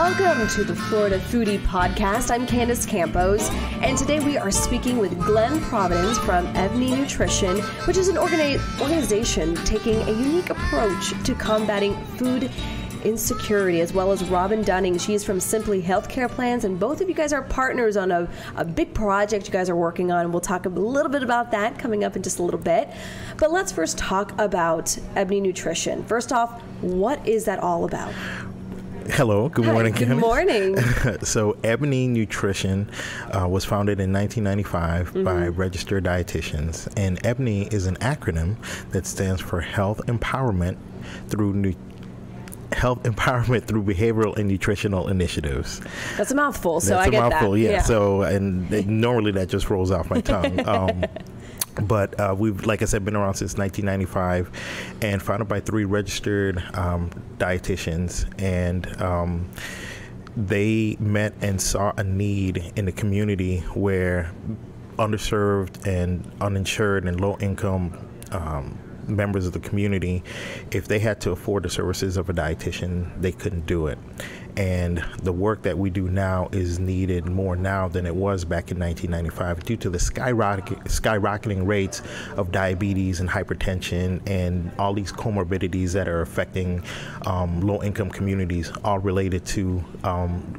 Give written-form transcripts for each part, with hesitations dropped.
Welcome to the Florida Foodie podcast. I'm Candace Campos, and today we are speaking with Glen Providence from Ebony Nutrition, which is an organization taking a unique approach to combating food insecurity, as well as Robin Dunning. She is from Simply Healthcare Plans, and both of you guys are partners on a big project you guys are working on. We'll talk a little bit about that coming up in just a little bit. But let's first talk about Ebony Nutrition. First off, what is that all about? Hello, good morning. Good morning. So Ebony Nutrition was founded in 1995 by registered dietitians, and Ebony is an acronym that stands for Health Empowerment through behavioral and nutritional initiatives. That's a mouthful, so That's I get that. That's a mouthful, yeah. So, and normally that just rolls off my tongue. But we've, like I said, been around since 1995 and founded by 3 registered dietitians. And they met and saw a need in the community where underserved and uninsured and low income members of the community, if they had to afford the services of a dietitian, they couldn't do it. And the work that we do now is needed more now than it was back in 1995 due to the skyrocketing rates of diabetes and hypertension and all these comorbidities that are affecting low-income communities, all related to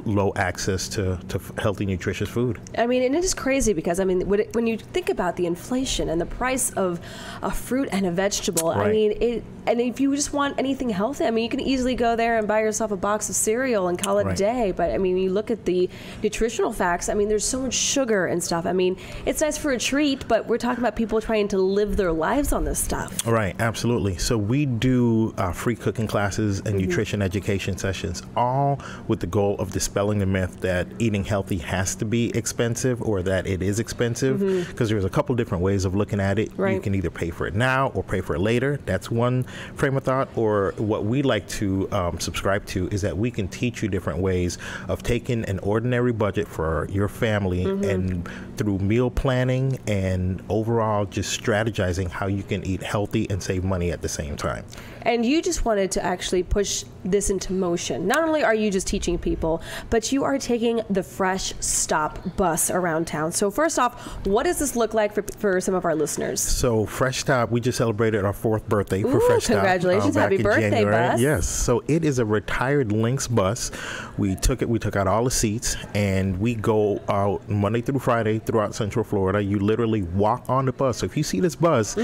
low access to healthy, nutritious food. I mean, and it is crazy because, I mean, when you think about the inflation and the price of a fruit and a vegetable, right. I mean, and if you just want anything healthy, I mean, you can easily go there and buy yourself a box of cereal and call it a day. But I mean, you look at the nutritional facts, I mean, there's so much sugar and stuff. I mean, it's nice for a treat, but we're talking about people trying to live their lives on this stuff. Right, absolutely. So we do free cooking classes and nutrition education sessions, all with the goal of dispelling the myth that eating healthy has to be expensive or that it is expensive, because there's a couple different ways of looking at it. You can either pay for it now or pay for it later. That's one frame of thought. Or what we like to subscribe to is that we can teach you different ways of taking an ordinary budget for your family and through meal planning and overall just strategizing how you can eat healthy and save money at the same time. And you just wanted to actually push this into motion. Not only are you just teaching people, but you are taking the Fresh Stop bus around town. So first off, what does this look like for some of our listeners? So Fresh Stop, we just celebrated our 4th birthday for Fresh Stop. Congratulations. Happy birthday, January. bus. Yes. So it is a retired Lynx bus. We took out all the seats, and we go out Monday through Friday throughout Central Florida. You literally walk on the bus. So if you see this bus,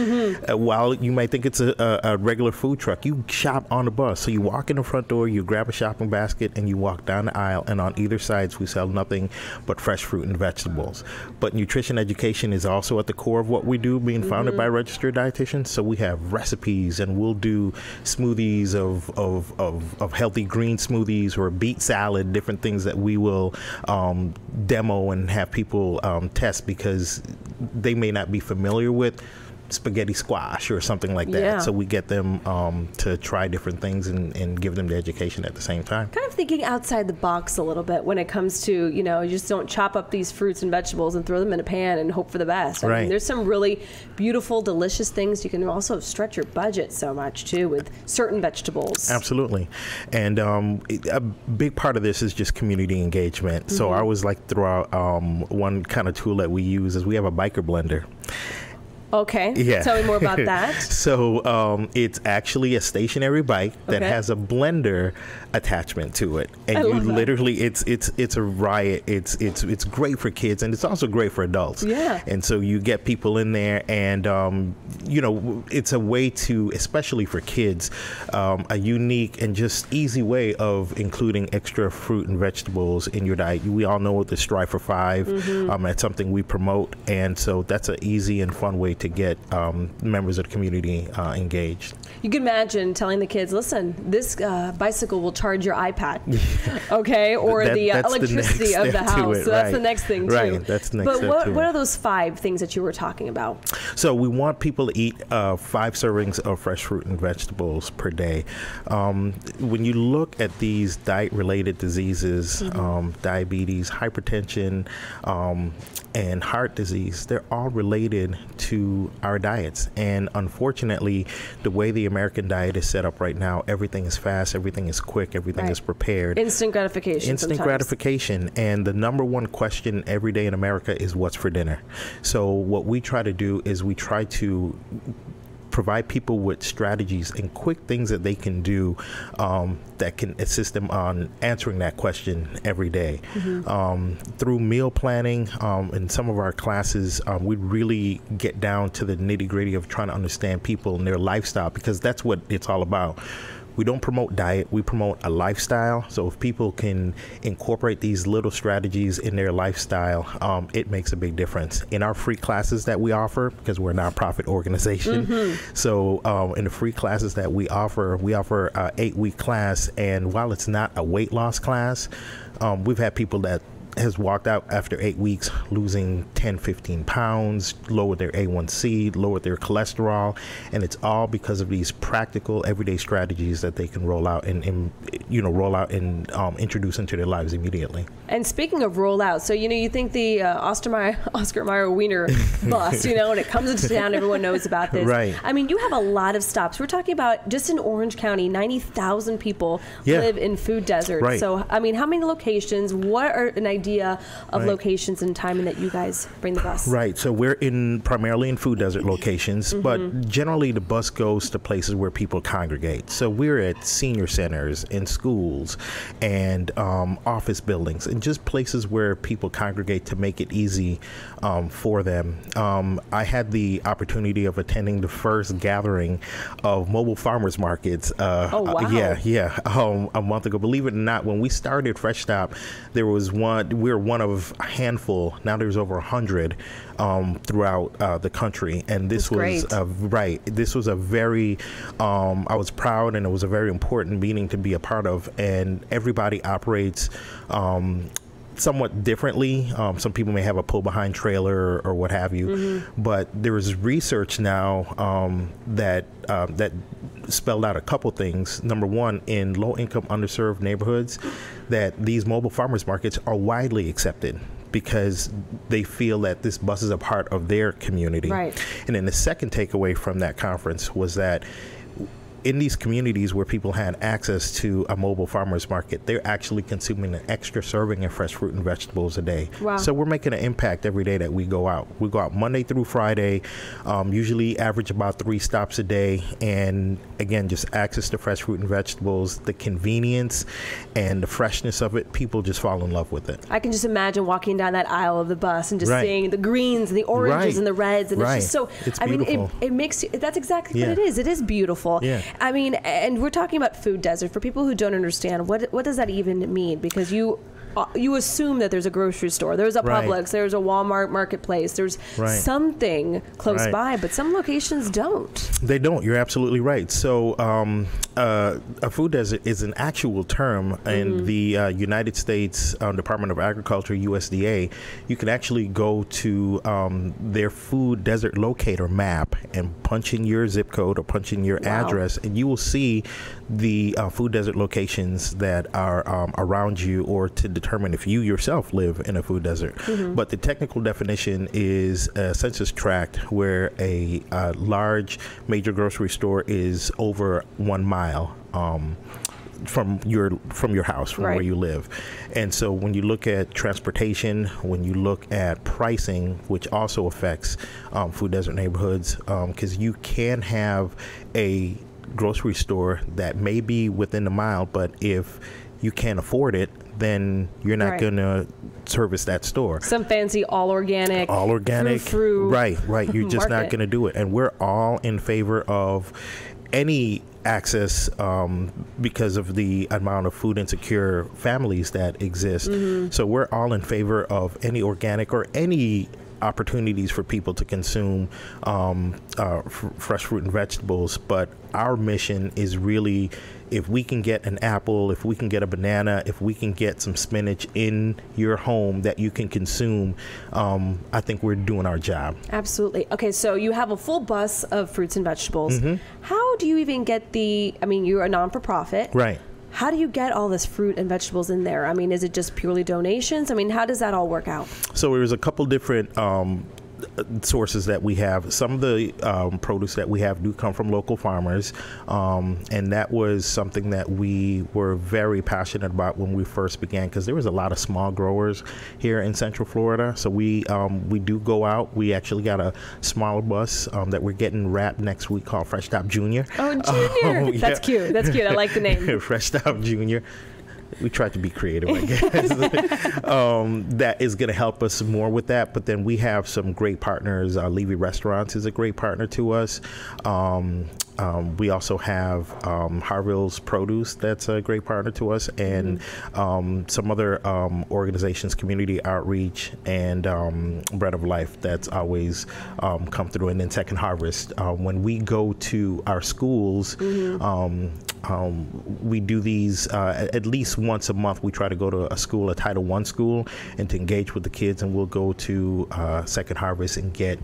while you might think it's a regular food truck, you shop on the bus. So you walk in the front door, you grab a shopping basket, and you walk down the aisle, and on either sides we sell nothing but fresh fruit and vegetables. But nutrition education is also at the core of what we do, being founded by registered dietitians. So we have recipes, and we'll do smoothies of healthy green smoothies or beet salad, different things that we will demo and have people test because they may not be familiar with spaghetti squash or something like that. So we get them to try different things and give them the education at the same time. Kind of thinking outside the box a little bit when it comes to, you know, you just don't chop up these fruits and vegetables and throw them in a pan and hope for the best. I mean, there's some really beautiful, delicious things. You can also stretch your budget so much too with certain vegetables. Absolutely. And a big part of this is just community engagement. So I always like to throw out one kind of tool that we use is we have a biker blender. Okay. Yeah. Tell me more about that. So it's actually a stationary bike that has a blender attachment to it, and you literally it's a riot. It's great for kids, and it's also great for adults. Yeah. And so you get people in there, and you know, it's a way to, especially for kids, a unique and just easy way of including extra fruit and vegetables in your diet. We all know the Strive for 5. That's something we promote, and so that's an easy and fun way to get members of the community engaged. You can imagine telling the kids, listen, this bicycle will charge your iPad, okay, or the electricity of the house. So that's the next thing too. Right, that's the next step. But what are those 5 things that you were talking about? So we want people to eat 5 servings of fresh fruit and vegetables per day. When you look at these diet-related diseases, diabetes, hypertension, and heart disease, they're all related to to our diets. And unfortunately, the way the American diet is set up right now, everything is fast, everything is quick, everything is prepared. Instant gratification. Instant gratification. And the number one question every day in America is what's for dinner. So what we try to do is we try to provide people with strategies and quick things that they can do that can assist them on answering that question every day. Through meal planning, in some of our classes, we really get down to the nitty-gritty of trying to understand people and their lifestyle, because that's what it's all about. We don't promote diet, we promote a lifestyle. So if people can incorporate these little strategies in their lifestyle, it makes a big difference. In our free classes that we offer, because we're a nonprofit organization, so in the free classes that we offer an 8-week class, and while it's not a weight loss class, we've had people that has walked out after 8 weeks losing 10, 15 pounds, lowered their A1C, lowered their cholesterol, and it's all because of these practical everyday strategies that they can roll out and introduce into their lives immediately. And speaking of rollout, so you think the Oscar Mayer Wiener bus, when it comes into town, everyone knows about this. Right. I mean, you have a lot of stops. We're talking about just in Orange County, 90,000 people live in food deserts. Right. So, I mean, how many locations? What are an idea of locations and timing that you guys bring the bus? Right. So we're primarily in food desert locations, but generally the bus goes to places where people congregate. So we're at senior centers and schools and office buildings and just places where people congregate to make it easy for them. I had the opportunity of attending the first gathering of mobile farmers markets. Oh, wow. A month ago. Believe it or not, when we started Fresh Stop, there was we're one of a handful. Now there's over 100 throughout the country, and this was This was a very I was proud, and it was a very important meeting to be a part of. And everybody operates somewhat differently. Some people may have a pull-behind trailer or what have you, but there is research now that spelled out a couple things. Number one, in low-income, underserved neighborhoods, that these mobile farmers markets are widely accepted because they feel that this bus is a part of their community. Right. And then the second takeaway from that conference was that in these communities where people had access to a mobile farmers market, they're actually consuming an extra serving of fresh fruit and vegetables a day. Wow. So we're making an impact every day that we go out. We go out Monday through Friday, usually average about 3 stops a day. And again, just access to fresh fruit and vegetables, the convenience and the freshness of it, people just fall in love with it. I can just imagine walking down that aisle of the bus and just seeing the greens and the oranges and the reds. And it's just so, it's beautiful. I mean, it makes you, that's exactly what it is. It is beautiful. Yeah. I mean, and we're talking about food desert. For people who don't understand, what does that even mean? Because you assume that there's a grocery store, there's a Publix, there's a Walmart marketplace, there's something close by, but some locations don't. They don't. You're absolutely right. So a food desert is an actual term in the United States Department of Agriculture, USDA. You can actually go to their food desert locator map and punch in your zip code or punch in your address, and you will see the food desert locations that are around you, or to determine if you yourself live in a food desert. But the technical definition is a census tract where a large major grocery store is over 1 mile from your house, from where you live. And so when you look at transportation, when you look at pricing, which also affects food desert neighborhoods, because you can have a grocery store that may be within a mile, but if you can't afford it, then you're not going to service that store. Some fancy all organic frou right you're just not going to do it. And we're all in favor of any access because of the amount of food insecure families that exist. So we're all in favor of any organic or any opportunities for people to consume fresh fruit and vegetables. But our mission is really, if we can get an apple, if we can get a banana, if we can get some spinach in your home that you can consume, I think we're doing our job. Absolutely. Okay, so you have a full bus of fruits and vegetables. How do you even get I mean, you're a non-for-profit. Right. How do you get all this fruit and vegetables in there? I mean, is it just purely donations? I mean, how does that all work out? So there's a couple different sources that we have. Some of the produce that we have do come from local farmers, and that was something that we were very passionate about when we first began, because there was a lot of small growers here in Central Florida. So we do go out. We actually got a smaller bus that we're getting wrapped next week called Fresh Stop Junior. Oh, Junior! That's cute. That's cute. I like the name. Fresh Stop Junior. We tried to be creative, I guess. That is going to help us more with that. But then we have some great partners. Levy Restaurants is a great partner to us. We also have Harville's Produce, that's a great partner to us, and some other organizations, Community Outreach and Bread of Life, that's always come through. And then Second Harvest. When we go to our schools, we do these at least once a month. We try to go to a school, a Title I school, and to engage with the kids, and we'll go to Second Harvest and get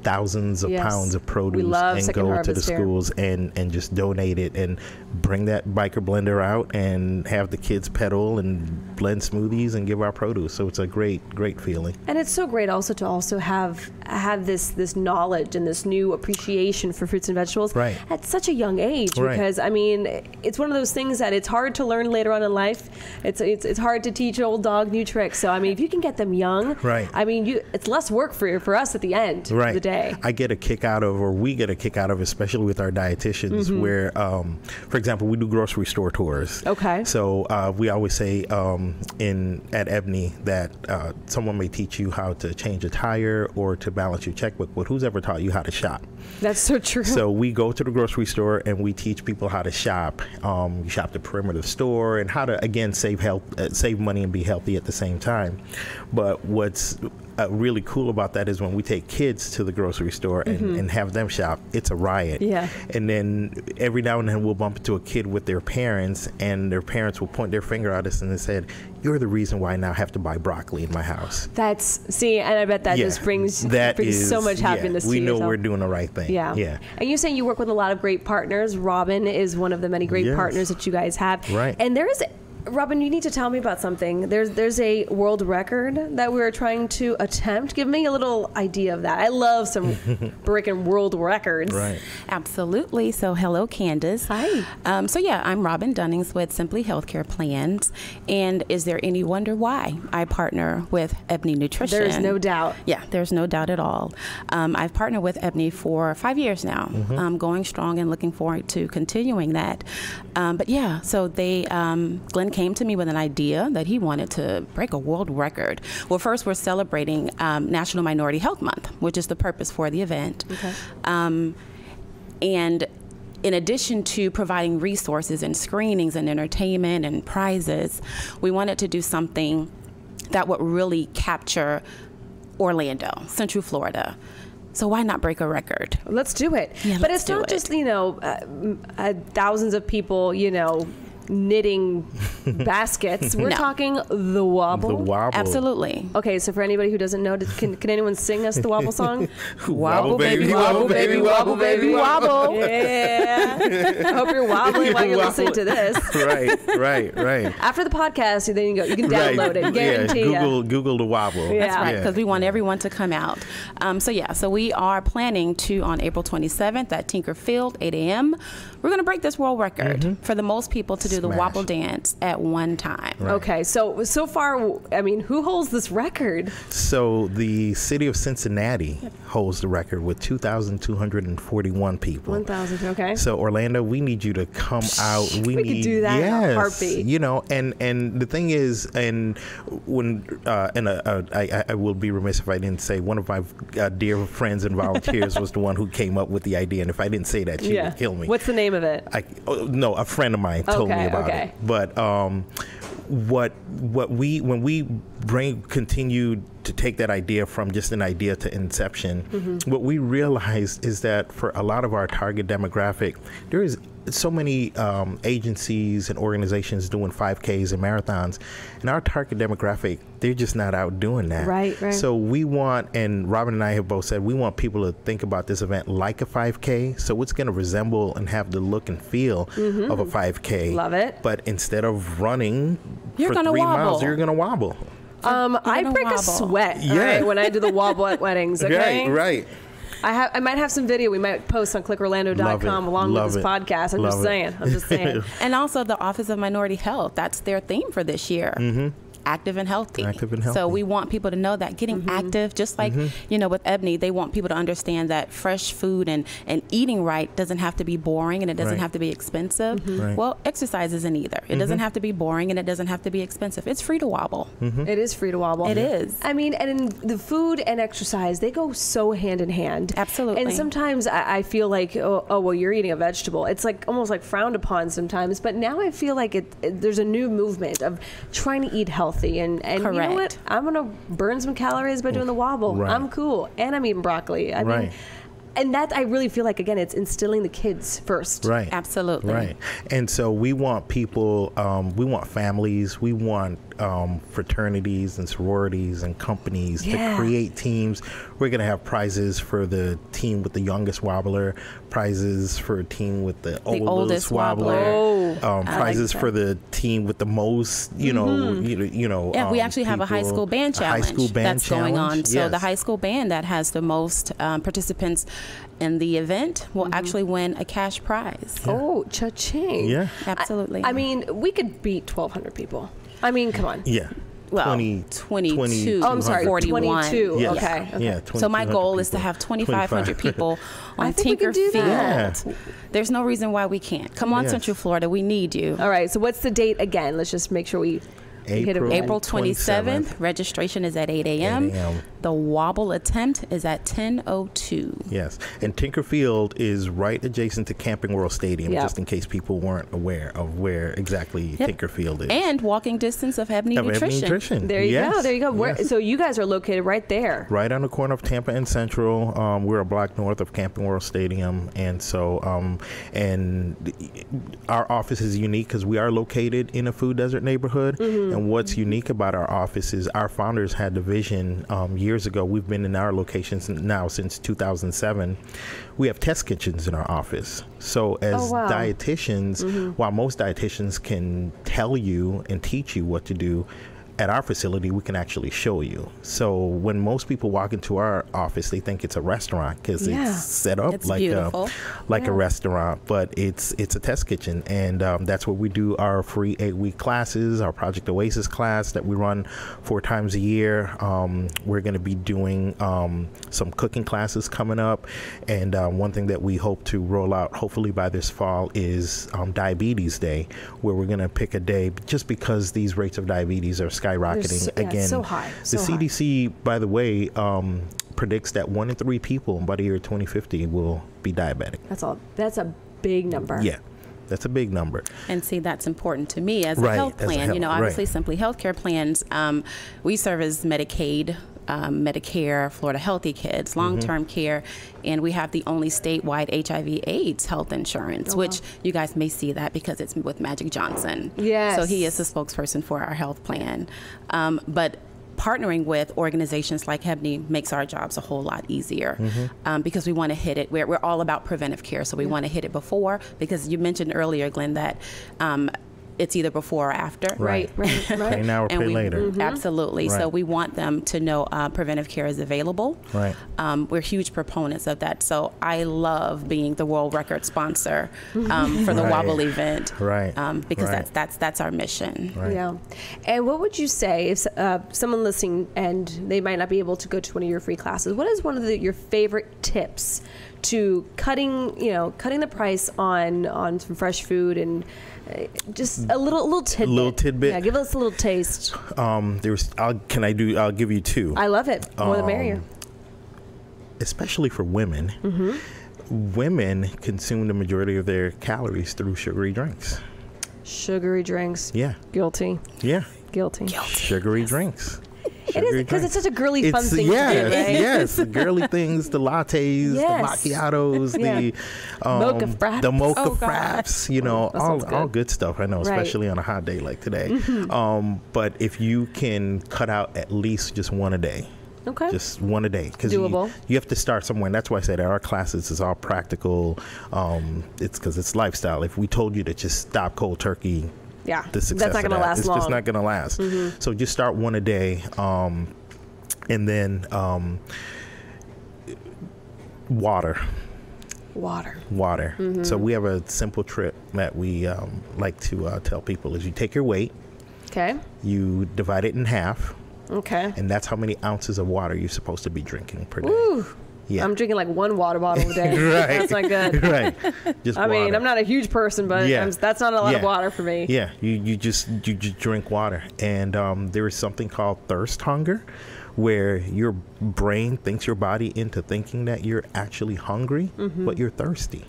thousands of pounds of produce and go to the schools and just donate it and bring that biker blender out and have the kids pedal and blend smoothies and give our produce. So it's a great feeling. And it's so great also to have this knowledge and this new appreciation for fruits and vegetables at such a young age, because I mean, it's one of those things that it's hard to learn later on in life. It's hard to teach an old dog new tricks. So I mean, if you can get them young, I mean, it's less work for us at the end of the day. I get a kick out of, or we get a kick out of, especially with our dietitians, where, for example, we do grocery store tours. Okay. So we always say at Ebony that someone may teach you how to change a tire or to balance your checkbook, but who's ever taught you how to shop? That's so true. So we go to the grocery store and we teach people how to shop. You shop the perimeter of the store and how to, again, save money and be healthy at the same time. But what's really cool about that is when we take kids to the grocery store and have them shop, it's a riot. Yeah. And then every now and then we'll bump into a kid with their parents, and their parents will point their finger at us and they said, "You're the reason why I now have to buy broccoli in my house." And I bet that just brings so much happiness to you. We know we're doing the right thing. Yeah. And you're saying you work with a lot of great partners. Robin is one of the many great partners that you guys have. Right. And there is Robin, you need to tell me about something. There's a world record that we're trying to attempt. Give me a little idea of that. I love some breaking world records. Right. Absolutely. So hello, Candace. Hi. I'm Robin Dunnings with Simply Healthcare Plans. And is there any wonder why I partner with Ebony Nutrition? There's no doubt. Yeah, there's no doubt at all. I've partnered with Ebony for 5 years now. Going strong and looking forward to continuing that. So Glenn came to me with an idea that he wanted to break a world record. Well, first we're celebrating National Minority Health Month, which is the purpose for the event. Okay. And in addition to providing resources and screenings and entertainment and prizes, we wanted to do something that would really capture Orlando, Central Florida. So why not break a record? Let's do it. Yeah, but it's not just, thousands of people, knitting baskets. We're talking the wobble. The wobble. Absolutely. Okay, so for anybody who doesn't know, can anyone sing us the wobble song? Wobble, baby, wobble, baby, wobble, baby, wobble. Yeah. I hope you're wobbling while you're listening to this. Right. After the podcast, then you can download it. Guarantee Google the wobble. Yeah. That's right, because we want everyone to come out. So we are planning to, on April 27th at Tinker Field, 8 a.m., we're going to break this world record for the most people to do the wobble dance at one time. Right. Okay, so far, I mean, who holds this record? So the city of Cincinnati holds the record with 2,241 people. 1,000, okay. So Orlando, we need you to come out. We could do that in a heartbeat. And the thing is, and when I will be remiss if I didn't say one of my dear friends and volunteers was the one who came up with the idea, and if I didn't say that, she would kill me. What's the name of it? No, a friend of mine told me about it. But when we continue to take that idea from just an idea to inception, what we realized is that for a lot of our target demographic, there is so many agencies and organizations doing 5Ks and marathons, and our target demographic, they're just not out doing that. Right. So we want, and Robin and I have both said, we want people to think about this event like a 5K. So it's going to resemble and have the look and feel of a 5K. Love it. But instead of running You're for gonna 3 wobble. miles, you're going to wobble. I break a sweat all right, when I do the wobble at weddings. Okay, right. I might have some video we might post on clickorlando.com along with this podcast. I'm just saying. And also the Office of Minority Health, that's their theme for this year. Active and healthy. So we want people to know that getting active, just like, with Ebony, they want people to understand that fresh food and eating right doesn't have to be boring and it doesn't have to be expensive. Well, exercise isn't either. It doesn't have to be boring and it doesn't have to be expensive. It's free to wobble. It is free to wobble. It is. I mean, and in the food and exercise, they go so hand in hand. Absolutely. And sometimes I feel like, oh, well, you're eating a vegetable. It's like almost like frowned upon sometimes. But now I feel like there's a new movement of trying to eat healthy. And you know what? I'm going to burn some calories by doing the wobble. Right. I'm cool. And I'm eating broccoli. I mean, and that I really feel like, again, it's instilling the kids first. Right. Absolutely. Right. And so we want people, we want families, we want fraternities and sororities and companies to create teams. We're going to have prizes for the team with the youngest wobbler, prizes for a team with the oldest wobbler, prizes for the team with the most, you know. Yeah, we actually have a high school band challenge going on. So the high school band that has the most participants in the event will actually win a cash prize. Oh, cha-ching. Yeah. Absolutely. I mean, we could beat 1,200 people. I mean, come on. Yeah. Well, 22. Oh, I'm sorry, 41. 22. Yes. Okay. Yeah. So my goal is to have 2,500 people on I think we Tinker can do Field. that. There's no reason why we can't. Come on, Central Florida. We need you. All right. So what's the date again? Let's just make sure we hit it right. April 27th. Registration is at 8 a.m. The wobble attempt is at 10:02. Yes. And Tinker Field is right adjacent to Camping World Stadium, just in case people weren't aware of where exactly Tinker Field is. And walking distance of Ebony Nutrition. There you go. There you go. Where, so you guys are located right there. Right on the corner of Tampa and Central. We're a block north of Camping World Stadium. And so, and our office is unique because we are located in a food desert neighborhood. And what's unique about our office is our founders had the vision years ago. We've been in our locations now since 2007. We have test kitchens in our office. So as dietitians, while most dietitians can tell you and teach you what to do, at our facility, we can actually show you. So when most people walk into our office, they think it's a restaurant because it's set up like a restaurant, but it's a test kitchen, and that's where we do our free 8-week classes, our Project Oasis class that we run 4 times a year. We're going to be doing some cooking classes coming up, and one thing that we hope to roll out hopefully by this fall is Diabetes Day, where we're going to pick a day just because these rates of diabetes are skyrocketing again. So high. The CDC, by the way, predicts that 1 in 3 people by the year 2050 will be diabetic. That's a big number. Yeah. That's a big number. And see, that's important to me as a health plan. Obviously, Simply Healthcare plans, we serve as Medicaid, Medicare, Florida Healthy Kids, long-term care, and we have the only statewide HIV/AIDS health insurance, which you guys may see that because it's with Magic Johnson. Yes. So he is the spokesperson for our health plan. But partnering with organizations like Ebony makes our jobs a whole lot easier because we want to hit it. We're all about preventive care, so we want to hit it before, because you mentioned earlier, Glenn, that it's either before or after. Right. Pay now or pay later. Absolutely. So we want them to know preventive care is available. Right. We're huge proponents of that. So I love being the world record sponsor for the Wobble event. Right. Because that's our mission. Right. Yeah. And what would you say if someone listening and they might not be able to go to one of your free classes? What is one of your favorite tips to cutting the price on some fresh food and just a little tidbit? Little tidbit. Yeah, give us a little taste. I'll give you 2. I love it. More the merrier. Especially for women. Women consume the majority of their calories through sugary drinks. Sugary drinks. Yeah. Guilty. Yeah. Guilty. Sugary drinks. It is because it's such a girly, fun thing to do, right? Yes, the girly things, the lattes, the macchiatos, the mocha fraps. The mocha fraps, all good stuff. I know, especially on a hot day like today. But if you can cut out at least just one a day. Okay. Just one a day. Doable. You have to start somewhere. And that's why I said our classes is all practical. It's because it's lifestyle. If we told you to just stop cold turkey Yeah, the success. That's not going to last it's long. It's just not going to last. So just start one a day, and then water. So we have a simple trick that we like to tell people is you take your weight. Okay. You divide it in half. Okay. And that's how many ounces of water you're supposed to be drinking per day. Ooh. Yeah. I'm drinking like 1 water bottle a day. Right. That's not good. Right. Just I mean, I'm not a huge person, but that's not a lot of water for me. Yeah. You just drink water. And there is something called thirst hunger, where your brain thinks your body into thinking that you're actually hungry, but you're thirsty.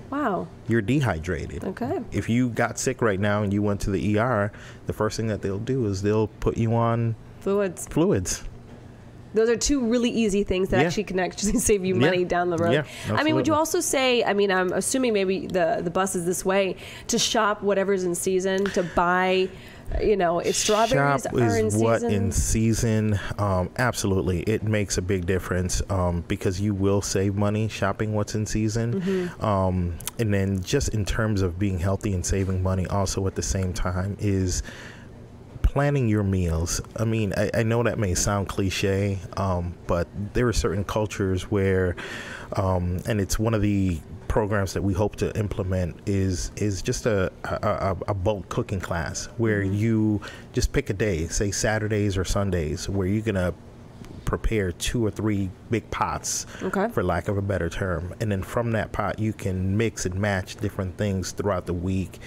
Wow. You're dehydrated. Okay. If you got sick right now and you went to the ER, the first thing that they'll do is they'll put you on fluids. Those are 2 really easy things that actually can actually save you money down the road. Yeah, I mean, would you also say, I mean, I'm assuming maybe the bus is this way, to shop whatever's in season, to buy, if strawberries Shop are in is season? what in season. Absolutely. It makes a big difference because you will save money shopping what's in season. And then just in terms of being healthy and saving money also at the same time is planning your meals. I mean, I know that may sound cliche, but there are certain cultures where, and it's one of the programs that we hope to implement is just a bulk cooking class where you just pick a day, say Saturdays or Sundays, where you're gonna prepare 2 or 3 big pots, for lack of a better term, and then from that pot you can mix and match different things throughout the week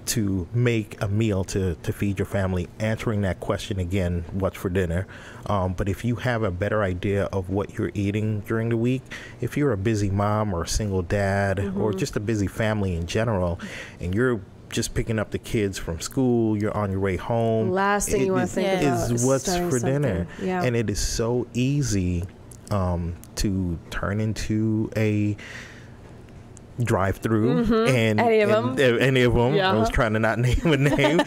to make a meal to feed your family, answering that question again, what's for dinner. But if you have a better idea of what you're eating during the week, if you're a busy mom or a single dad or just a busy family in general, and you're just picking up the kids from school, you're on your way home, last thing you want to think about is what's for dinner. Yeah. And it is so easy to turn into a drive-through and any of them. I was trying to not name a name.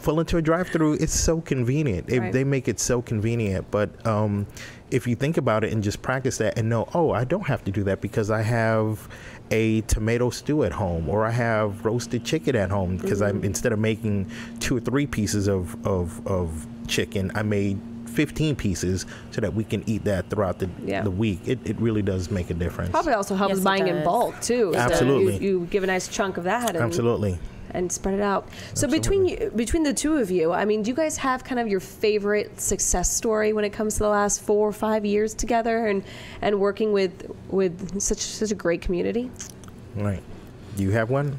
Pull into a drive-through. It's so convenient. They make it so convenient. But if you think about it and just practice that and know, I don't have to do that because I have a tomato stew at home, or I have roasted chicken at home, because I'm, instead of making 2 or 3 pieces of chicken, I made 15 pieces so that we can eat that throughout the week. It really does make a difference. Probably also helps buying in bulk too. Absolutely. So you give a nice chunk of that and spread it out. So between the 2 of you, I mean, do you guys have kind of your favorite success story when it comes to the last 4 or 5 years together and working with such a great community? Right. Do you have one?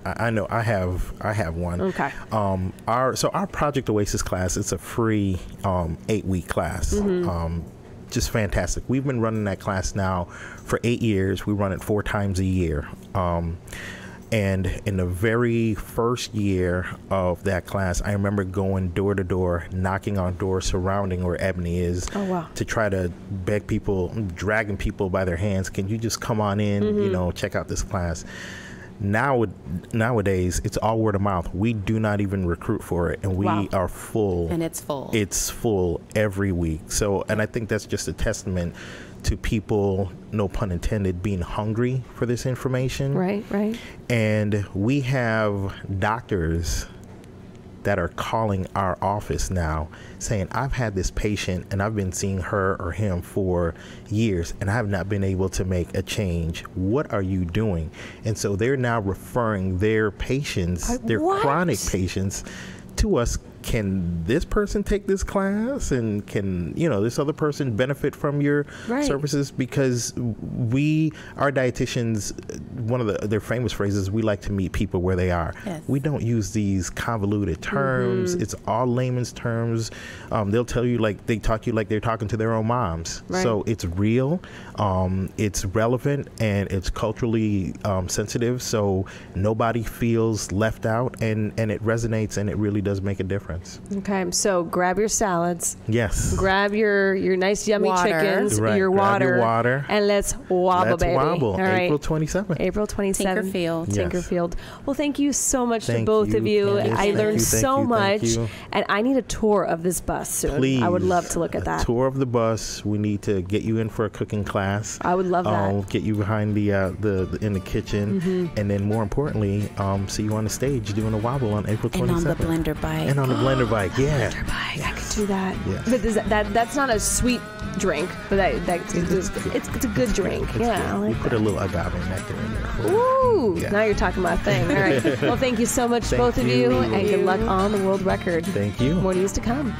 I know I have one. Okay. Our Project Oasis class, it's a free 8-week class. Just fantastic. We've been running that class now for 8 years. We run it 4 times a year. And in the very first year of that class, I remember going door to door, knocking on doors surrounding where Ebony is, to try to beg people, dragging people by their hands. Can you just come on in, check out this class? Nowadays, it's all word of mouth. We do not even recruit for it, and we are full. And it's full. It's full every week. So, and I think that's just a testament to people, no pun intended, being hungry for this information. Right. And we have doctors that are calling our office now saying, I've had this patient and I've been seeing her or him for years and I have not been able to make a change. What are you doing? And so they're now referring their patients, their chronic patients, to us. Can this person take this class, and can this other person benefit from your services? Because our dietitians, one of their famous phrases, we like to meet people where they are. Yes. We don't use these convoluted terms. It's all layman's terms. They'll tell you they talk to you like they're talking to their own moms. So it's real, it's relevant, and it's culturally sensitive. So nobody feels left out, and it resonates, and it really does make a difference. difference. Okay, so grab your salads. Yes. Grab your nice yummy chickens, right. your Grab water, your water, and let's wobble, baby. Wobble. All right. April 27th. April 27th. Tinkerfield. Yes. Tinkerfield. Well, thank you so much to Thank both you, of you. Candace. I Thank learned you, thank so you, much, thank you. and I need a tour of this bus soon. Please. I would love to look at that. A tour of the bus. We need to get you in for a cooking class. I would love that. Get you behind the in the kitchen, and then more importantly, see you on the stage doing a wobble on April 27th. And on the blender bike. And on the blender bike, yeah. Blender bike. I could do that. Yes. But that's not a sweet drink, but it's a good drink. It's yeah, good. I like We put that. a little agave nectar in there. For you. Ooh, Yeah. now you're talking my thing. All right. Well, thank you so much, Thank both of you. you, and good luck on the world record. Thank you. More news to come.